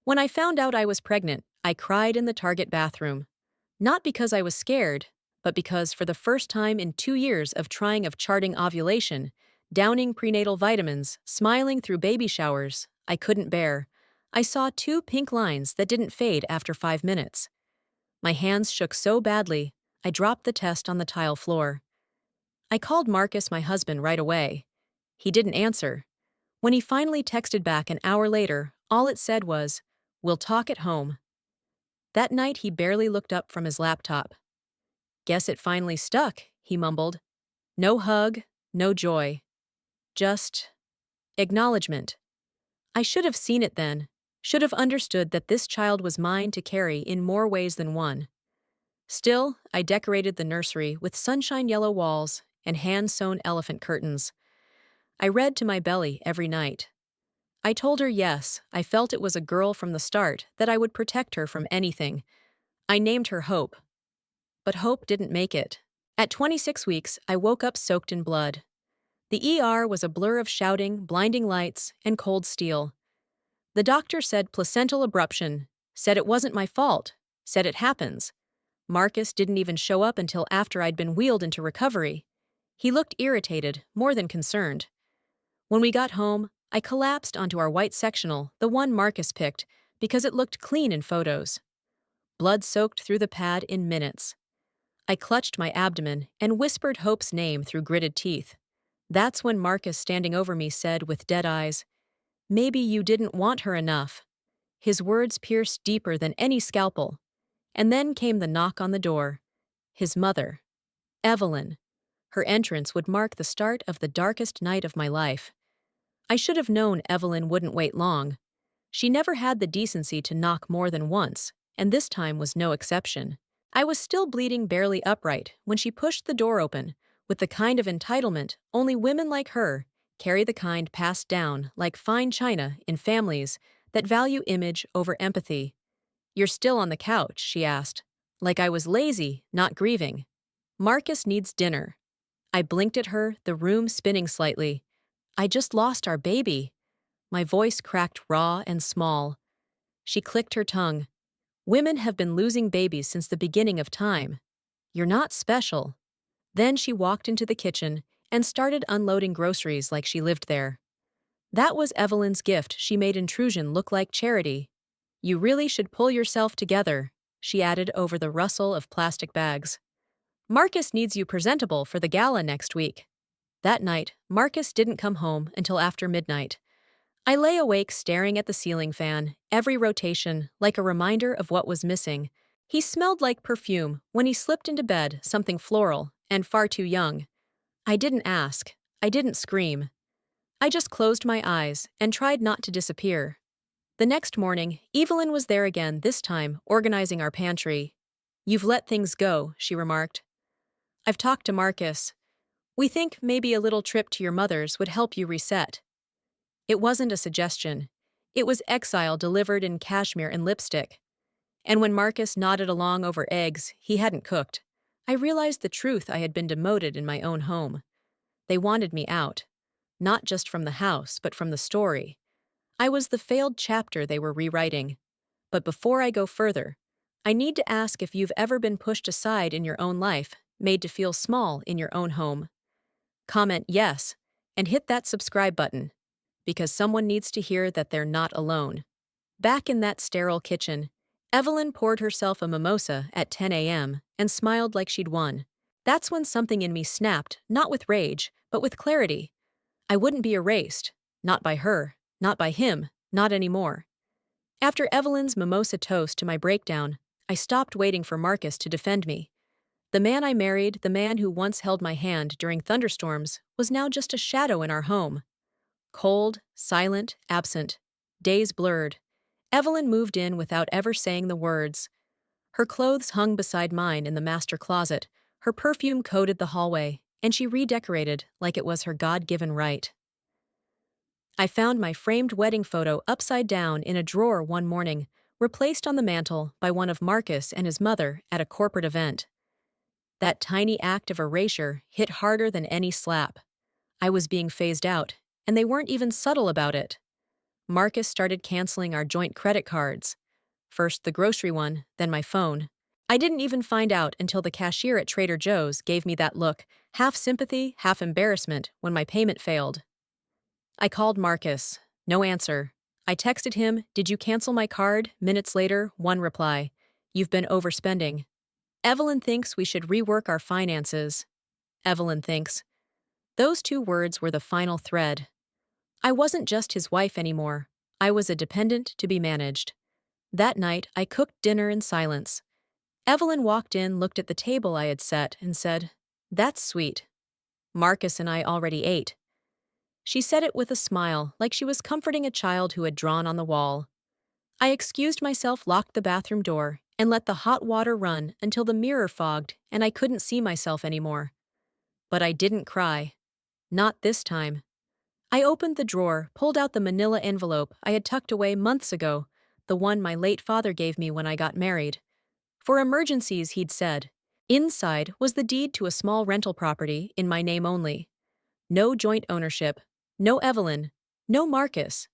When I found out I was pregnant, I cried in the Target bathroom. Not because I was scared, but because for the first time in 2 years of trying of charting ovulation, downing prenatal vitamins, smiling through baby showers, I couldn't bear. I saw two pink lines that didn't fade after 5 minutes. My hands shook so badly, I dropped the test on the tile floor. I called Marcus, my husband, right away. He didn't answer. When he finally texted back an hour later, all it said was, "We'll talk at home." That night he barely looked up from his laptop. "Guess it finally stuck," he mumbled. No hug, no joy. Just acknowledgement. I should have seen it then, should have understood that this child was mine to carry in more ways than one. Still, I decorated the nursery with sunshine yellow walls and hand-sewn elephant curtains. I read to my belly every night. I told her yes, I felt it was a girl from the start, that I would protect her from anything. I named her Hope. But Hope didn't make it. At 26 weeks, I woke up soaked in blood. The ER was a blur of shouting, blinding lights, and cold steel. The doctor said placental abruption, said it wasn't my fault, said it happens. Marcus didn't even show up until after I'd been wheeled into recovery. He looked irritated, more than concerned. When we got home, I collapsed onto our white sectional, the one Marcus picked, because it looked clean in photos. Blood soaked through the pad in minutes. I clutched my abdomen and whispered Hope's name through gritted teeth. That's when Marcus, standing over me, said with dead eyes, "Maybe you didn't want her enough." His words pierced deeper than any scalpel. And then came the knock on the door. His mother, Evelyn. Her entrance would mark the start of the darkest night of my life. I should have known Evelyn wouldn't wait long. She never had the decency to knock more than once, and this time was no exception. I was still bleeding barely upright when she pushed the door open, with the kind of entitlement only women like her carry, the kind passed down like fine china in families that value image over empathy. "You're still on the couch?" she asked, like I was lazy, not grieving. "Marcus needs dinner." I blinked at her, the room spinning slightly. "I just lost our baby." My voice cracked raw and small. She clicked her tongue. "Women have been losing babies since the beginning of time. You're not special." Then she walked into the kitchen and started unloading groceries like she lived there. That was Evelyn's gift. She made intrusion look like charity. "You really should pull yourself together," she added over the rustle of plastic bags. "Marcus needs you presentable for the gala next week." That night, Marcus didn't come home until after midnight. I lay awake staring at the ceiling fan, every rotation like a reminder of what was missing. He smelled like perfume when he slipped into bed, something floral, and far too young. I didn't ask. I didn't scream. I just closed my eyes and tried not to disappear. The next morning, Evelyn was there again, this time organizing our pantry. "You've let things go," she remarked. "I've talked to Marcus. We think maybe a little trip to your mother's would help you reset." It wasn't a suggestion. It was exile delivered in cashmere and lipstick. And when Marcus nodded along over eggs he hadn't cooked, I realized the truth. I had been demoted in my own home. They wanted me out. Not just from the house, but from the story. I was the failed chapter they were rewriting. But before I go further, I need to ask if you've ever been pushed aside in your own life, made to feel small in your own home. Comment yes, and hit that subscribe button, because someone needs to hear that they're not alone. Back in that sterile kitchen, Evelyn poured herself a mimosa at 10 a.m. and smiled like she'd won. That's when something in me snapped, not with rage, but with clarity. I wouldn't be erased. Not by her, not by him, not anymore. After Evelyn's mimosa toast to my breakdown, I stopped waiting for Marcus to defend me. The man I married, the man who once held my hand during thunderstorms, was now just a shadow in our home. Cold, silent, absent. Days blurred. Evelyn moved in without ever saying the words. Her clothes hung beside mine in the master closet, her perfume coated the hallway, and she redecorated like it was her God-given right. I found my framed wedding photo upside down in a drawer one morning, replaced on the mantel by one of Marcus and his mother at a corporate event. That tiny act of erasure hit harder than any slap. I was being phased out, and they weren't even subtle about it. Marcus started canceling our joint credit cards. First the grocery one, then my phone. I didn't even find out until the cashier at Trader Joe's gave me that look, half sympathy, half embarrassment, when my payment failed. I called Marcus. No answer. I texted him, "Did you cancel my card?" Minutes later, one reply. "You've been overspending." Evelyn thinks we should rework our finances. Evelyn thinks. Those two words were the final thread. I wasn't just his wife anymore. I was a dependent to be managed. That night, I cooked dinner in silence. Evelyn walked in, looked at the table I had set, and said, "That's sweet. Marcus and I already ate." She said it with a smile, like she was comforting a child who had drawn on the wall. I excused myself, locked the bathroom door, and let the hot water run until the mirror fogged and I couldn't see myself anymore. But I didn't cry. Not this time. I opened the drawer, pulled out the manila envelope I had tucked away months ago, the one my late father gave me when I got married. For emergencies, he'd said. Inside was the deed to a small rental property in my name only. No joint ownership, no Evelyn, no Marcus.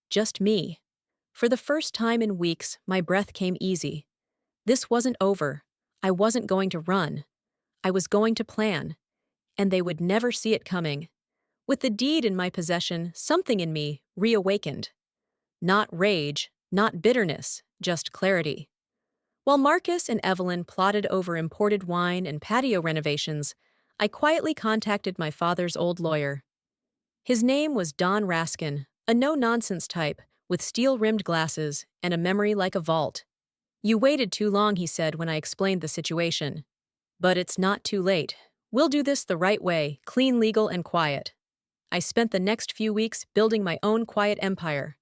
Just me. For the first time in weeks, my breath came easy. This wasn't over. I wasn't going to run. I was going to plan. And they would never see it coming. With the deed in my possession, something in me reawakened. Not rage, not bitterness, just clarity. While Marcus and Evelyn plotted over imported wine and patio renovations, I quietly contacted my father's old lawyer. His name was Don Raskin, a no-nonsense type, with steel-rimmed glasses and a memory like a vault. "You waited too long," he said when I explained the situation. "But it's not too late. We'll do this the right way, clean, legal, and quiet." I spent the next few weeks building my own quiet empire.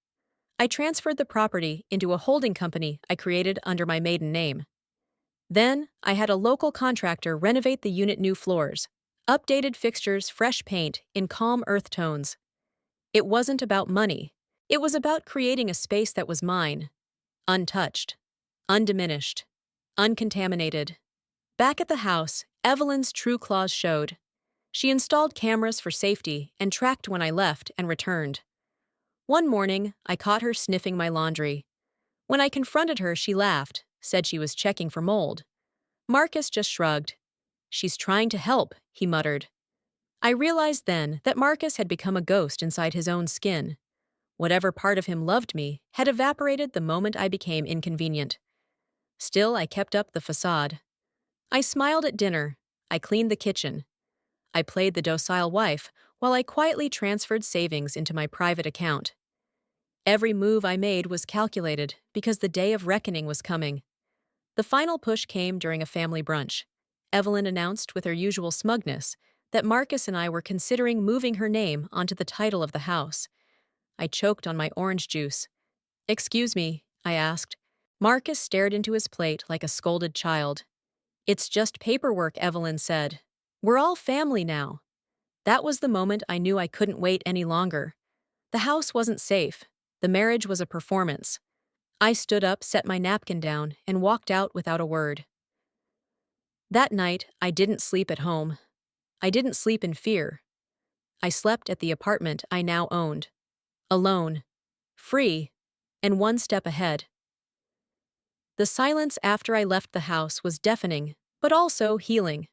I transferred the property into a holding company I created under my maiden name. Then, I had a local contractor renovate the unit, new floors, updated fixtures, fresh paint, in calm earth tones. It wasn't about money. It was about creating a space that was mine. Untouched. Undiminished. Uncontaminated. Back at the house, Evelyn's true claws showed. She installed cameras for safety and tracked when I left and returned. One morning, I caught her sniffing my laundry. When I confronted her, she laughed, said she was checking for mold. Marcus just shrugged. "She's trying to help," he muttered. I realized then that Marcus had become a ghost inside his own skin. Whatever part of him loved me had evaporated the moment I became inconvenient. Still, I kept up the facade. I smiled at dinner. I cleaned the kitchen. I played the docile wife while I quietly transferred savings into my private account. Every move I made was calculated because the day of reckoning was coming. The final push came during a family brunch. Evelyn announced with her usual smugness that Marcus and I were considering moving her name onto the title of the house. I choked on my orange juice. "Excuse me," I asked. Marcus stared into his plate like a scolded child. "It's just paperwork," Evelyn said. "We're all family now." That was the moment I knew I couldn't wait any longer. The house wasn't safe. The marriage was a performance. I stood up, set my napkin down, and walked out without a word. That night, I didn't sleep at home. I didn't sleep in fear. I slept at the apartment I now owned. Alone. Free. And one step ahead. The silence after I left the house was deafening, but also healing.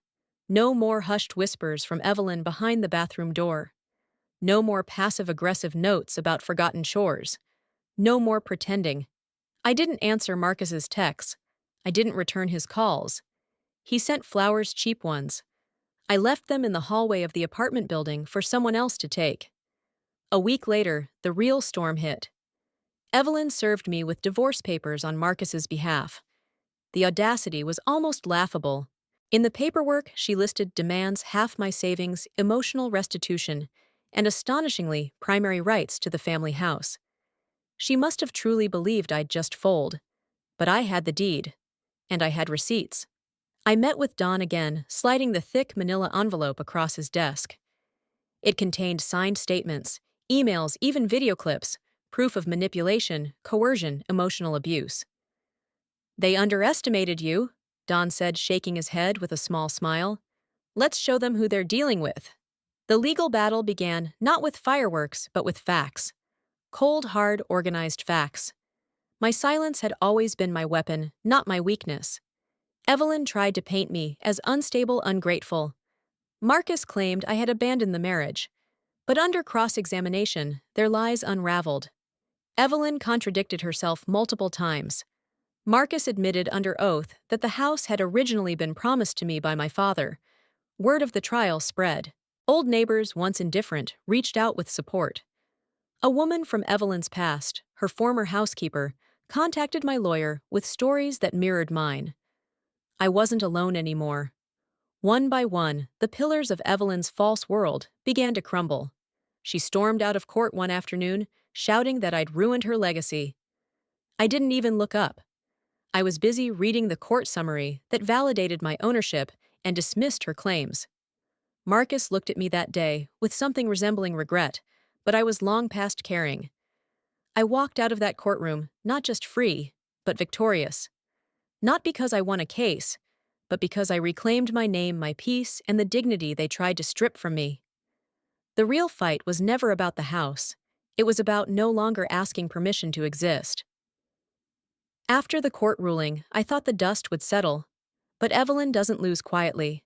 No more hushed whispers from Evelyn behind the bathroom door. No more passive-aggressive notes about forgotten chores. No more pretending. I didn't answer Marcus's texts. I didn't return his calls. He sent flowers, cheap ones. I left them in the hallway of the apartment building for someone else to take. A week later, the real storm hit. Evelyn served me with divorce papers on Marcus's behalf. The audacity was almost laughable. In the paperwork, she listed demands, half my savings, emotional restitution, and astonishingly, primary rights to the family house. She must have truly believed I'd just fold. But I had the deed. And I had receipts. I met with Don again, sliding the thick manila envelope across his desk. It contained signed statements, emails, even video clips, proof of manipulation, coercion, emotional abuse. "They underestimated you," Don said, shaking his head with a small smile. "Let's show them who they're dealing with." The legal battle began not with fireworks, but with facts. Cold, hard, organized facts. My silence had always been my weapon, not my weakness. Evelyn tried to paint me as unstable, ungrateful. Marcus claimed I had abandoned the marriage. But under cross-examination, their lies unraveled. Evelyn contradicted herself multiple times. Marcus admitted under oath that the house had originally been promised to me by my father. Word of the trial spread. Old neighbors, once indifferent, reached out with support. A woman from Evelyn's past, her former housekeeper, contacted my lawyer with stories that mirrored mine. I wasn't alone anymore. One by one, the pillars of Evelyn's false world began to crumble. She stormed out of court one afternoon, shouting that I'd ruined her legacy. I didn't even look up. I was busy reading the court summary that validated my ownership and dismissed her claims. Marcus looked at me that day with something resembling regret, but I was long past caring. I walked out of that courtroom not just free, but victorious. Not because I won a case, but because I reclaimed my name, my peace, and the dignity they tried to strip from me. The real fight was never about the house. It was about no longer asking permission to exist. After the court ruling, I thought the dust would settle. But Evelyn doesn't lose quietly.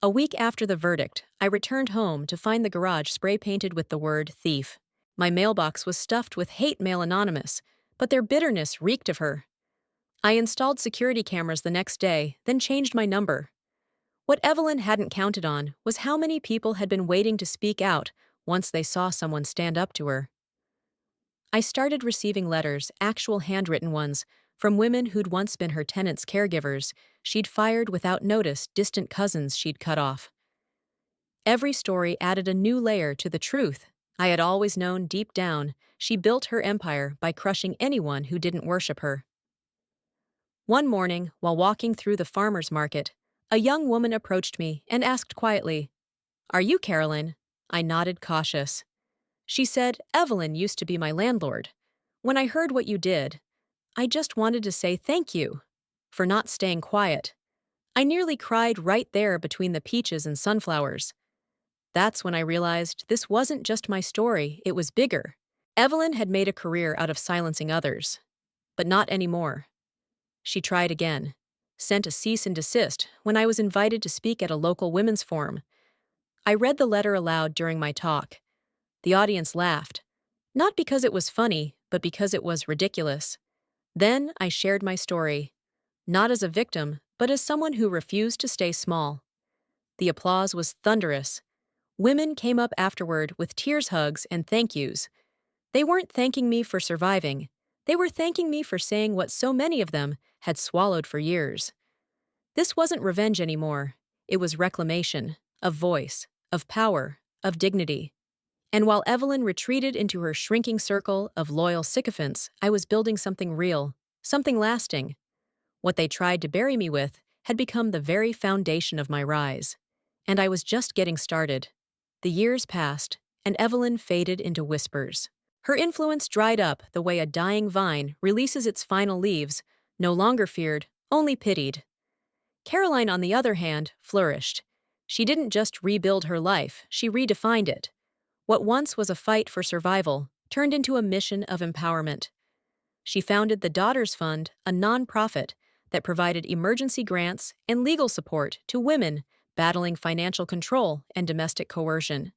A week after the verdict, I returned home to find the garage spray-painted with the word thief. My mailbox was stuffed with hate mail anonymous, but their bitterness reeked of her. I installed security cameras the next day, then changed my number. What Evelyn hadn't counted on was how many people had been waiting to speak out once they saw someone stand up to her. I started receiving letters, actual handwritten ones, from women who'd once been her tenants' caregivers, she'd fired without notice, distant cousins she'd cut off. Every story added a new layer to the truth. I had always known deep down she built her empire by crushing anyone who didn't worship her. One morning, while walking through the farmer's market, a young woman approached me and asked quietly, "Are you Carolyn?" I nodded, cautious. She said, "Evelyn used to be my landlord. When I heard what you did, I just wanted to say thank you for not staying quiet." I nearly cried right there between the peaches and sunflowers. That's when I realized this wasn't just my story, it was bigger. Evelyn had made a career out of silencing others. But not anymore. She tried again. Sent a cease and desist when I was invited to speak at a local women's forum. I read the letter aloud during my talk. The audience laughed. Not because it was funny, but because it was ridiculous. Then I shared my story. Not as a victim, but as someone who refused to stay small. The applause was thunderous. Women came up afterward with tears, hugs, and thank yous. They weren't thanking me for surviving. They were thanking me for saying what so many of them had swallowed for years. This wasn't revenge anymore. It was reclamation, of voice, of power, of dignity. And while Evelyn retreated into her shrinking circle of loyal sycophants, I was building something real, something lasting. What they tried to bury me with had become the very foundation of my rise. And I was just getting started. The years passed, and Evelyn faded into whispers. Her influence dried up the way a dying vine releases its final leaves, no longer feared, only pitied. Caroline, on the other hand, flourished. She didn't just rebuild her life, she redefined it. What once was a fight for survival turned into a mission of empowerment. She founded the Daughters Fund, a nonprofit that provided emergency grants and legal support to women battling financial control and domestic coercion.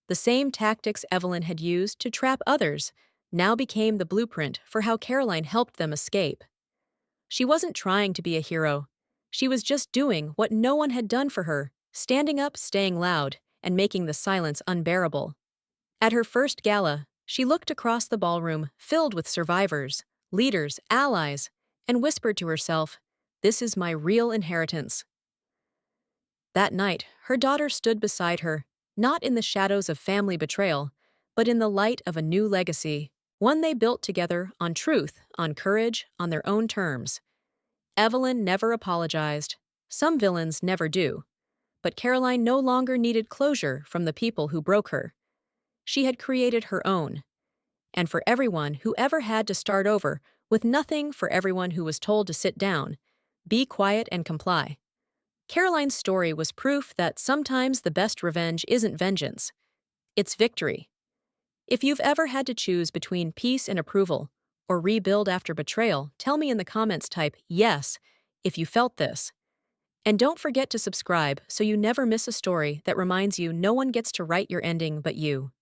The same tactics Evelyn had used to trap others now became the blueprint for how Caroline helped them escape. She wasn't trying to be a hero. She was just doing what no one had done for her, standing up, staying loud, and making the silence unbearable. At her first gala, she looked across the ballroom filled with survivors, leaders, allies, and whispered to herself, "This is my real inheritance." That night, her daughter stood beside her, not in the shadows of family betrayal, but in the light of a new legacy, one they built together on truth, on courage, on their own terms. Evelyn never apologized. Some villains never do. But Caroline no longer needed closure from the people who broke her. She had created her own. And for everyone who ever had to start over, with nothing for everyone who was told to sit down, be quiet and comply. Caroline's story was proof that sometimes the best revenge isn't vengeance. It's victory. If you've ever had to choose between peace and approval, or rebuild after betrayal, tell me in the comments, type yes if you felt this. And don't forget to subscribe so you never miss a story that reminds you no one gets to write your ending but you.